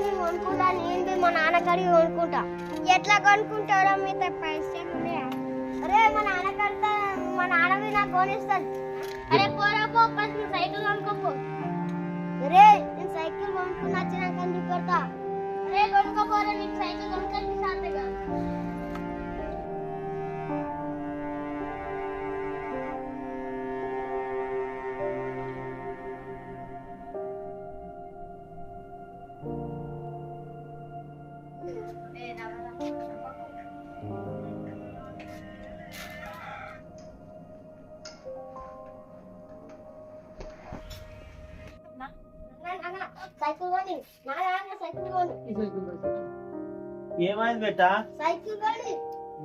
నేను కొనుక్కుంటా, నేను మా నాన్న కాడికి కొనుక్కుంటా. ఎట్లా కొనుక్కుంటాడో మీతో పైసలు ఉన్నాయా? అరే మా నాన్న కడతా, మా నాన్నవి నాకు కొనిస్తాను. అరే పోరాపో, ఫస్ట్ నువ్వు సైకిల్ కొనుక్కోపో. అరే నేను సైకిల్ కొనుక్కుని వచ్చినాక నీకు కొడతా. అరే కొనుక్కోపోరా, నీకు సైకిల్ కొనుక్కొని సాధ్యగా. సైకిల్ కొని సైకిల్ కొని ఏమైంది బేటా? సైకిల్ కొని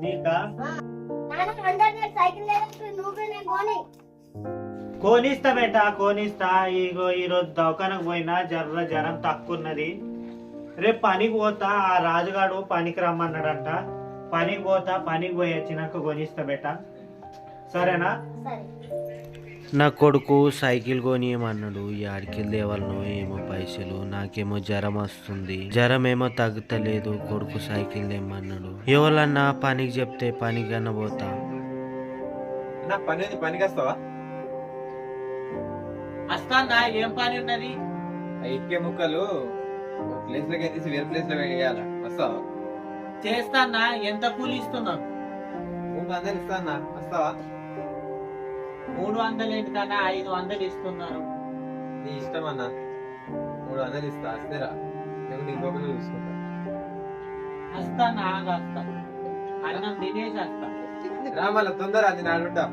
నీకా? అందరు సైకిల్ లేదంటే నువ్వు నేను కొని కోనిస్తా బేటా, కోనిస్తా. ఇగో ఈరోజు దవాఖానకు పోయినా జ్వరం తక్కువ ఉన్నది. రేపు పనికి పోతా, ఆ రాజుగాడు పనికి రమ్మన్నాడంట. పనికి పోతా, పనికి పోయి వచ్చినాక కొనిస్తా బేటా, సరేనా? సరే. నా కొడుకు సైకిల్ కొనియమన్నాడు. ఆడికి దేవాలను ఏమో పైసలు, నాకేమో జ్వరం వస్తుంది. జ్వరం ఏమో తగ్గుతలేదు. కొడుకు సైకిల్ తెమ్మన్నాడు. ఎవరన్నా పనికి చెప్తే పనికన్నా పోతా. నా పనికి వస్తావా? వస్తానా, ఏం పని ఉన్నది? ఇటుకే ముక్కలు ప్లేస్ లో తీసి వేరే ప్లేస్ లో వేయాలా? వస్తావా? చేస్తానా. ఎంత కూలి ఇస్తున్నావు? 300 ఇస్తానా, వస్తావా? 300 ఏంటికన్నా 500 ఇస్తున్నారు. నీ ఇష్టం అన్నా, 300 ఇస్తా. వస్తేరా, లేకుంటే ఇంకొకరు చూసుకుంటా. వస్తానా, వస్తా. అన్నం తినేసి వస్తా. రా మళ్ళా తొందర, అది నాడుంటా.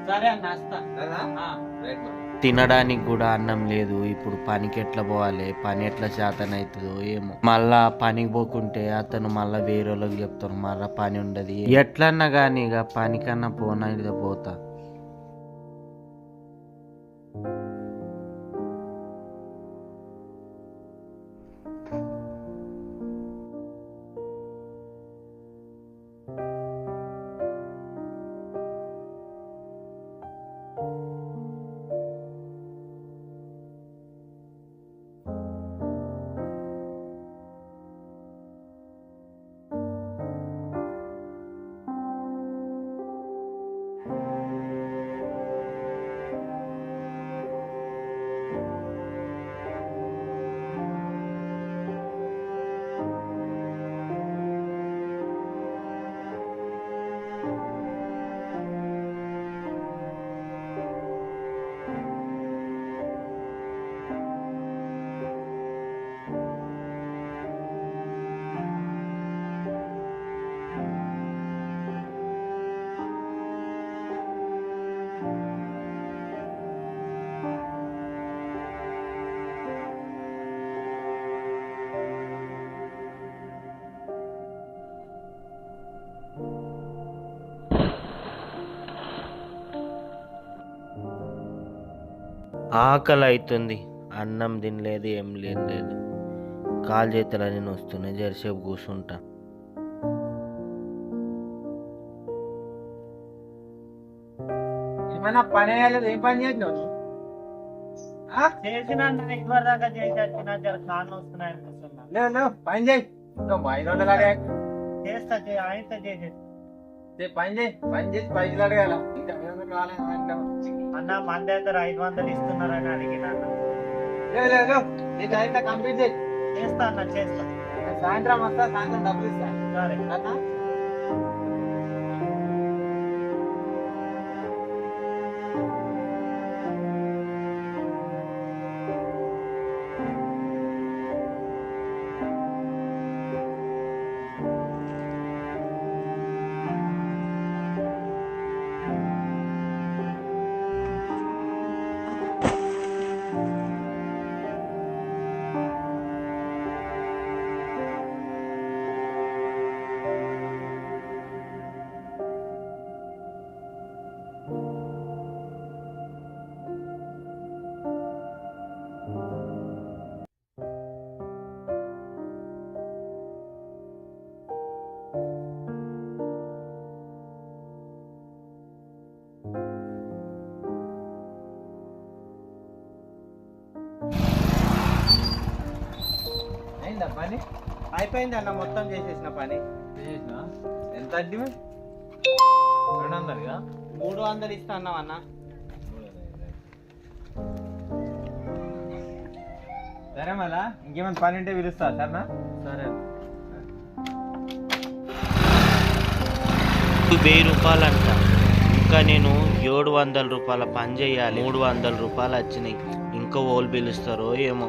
సరే అన్న, వస్తా. సరేనా? రైట్ మా. తినడానికి కూడా అన్నం లేదు. ఇప్పుడు పనికి ఎట్లా పోవాలి, పని ఎట్లా చేతనవుతుందో ఏమో. మళ్ళా పనికి పోకుంటే అతను మళ్ళా వేరే వాళ్ళకి చెప్తారు, మళ్ళా పని ఉండదు. ఎట్లన్నా కానీ ఇక పనికన్నా పోనైతే పోతా. ఆకలి అవుతుంది. అన్నం తినలేదు, ఏం లేదు. కాలు చేతులని వస్తున్నాయి. జరసేపు కూర్చుంటా. ఏమన్నా పని అయ్యాలి? ఏం పని చేసినావు? చేసిన ఇదివరకు దాకా చేసి వచ్చిన కాళ్ళు వస్తున్నాయి అనిపిస్తున్నా. లేవు పని చేయి. 500 అడగా చేస్తా, ఆయనతో చేసేది. పని చేసి పైసలు అడగాల. ఇంకా 500 కావాలి అన్న మన దగ్గర 500 ఇస్తున్నారని అడిగినా. నీకు అయితే కంప్లీట్ చేయి. చేస్తా అన్న, చేస్తా. సాయంత్రం వస్తా, సాయంత్రం డబ్బులు ఇస్తా. సరే. అయిందా పని అయిపోయింది అన్న, మొత్తం చేసేసిన పని. చేసినా ఎంత అడ్డి 200 కదా 300 ఇస్తా అన్నావు అన్న. సరే మళ్ళా ఇంకేమైనా పని ఉంటే పిలుస్తా సరేనా? సరే 1000 రూపాయలంట. ఇంకా నేను 700 రూపాయల పని చేయాలి. 300 రూపాయలు వచ్చినాయి. ఇంకా ఓళ్ళు పిలుస్తారో ఏమో.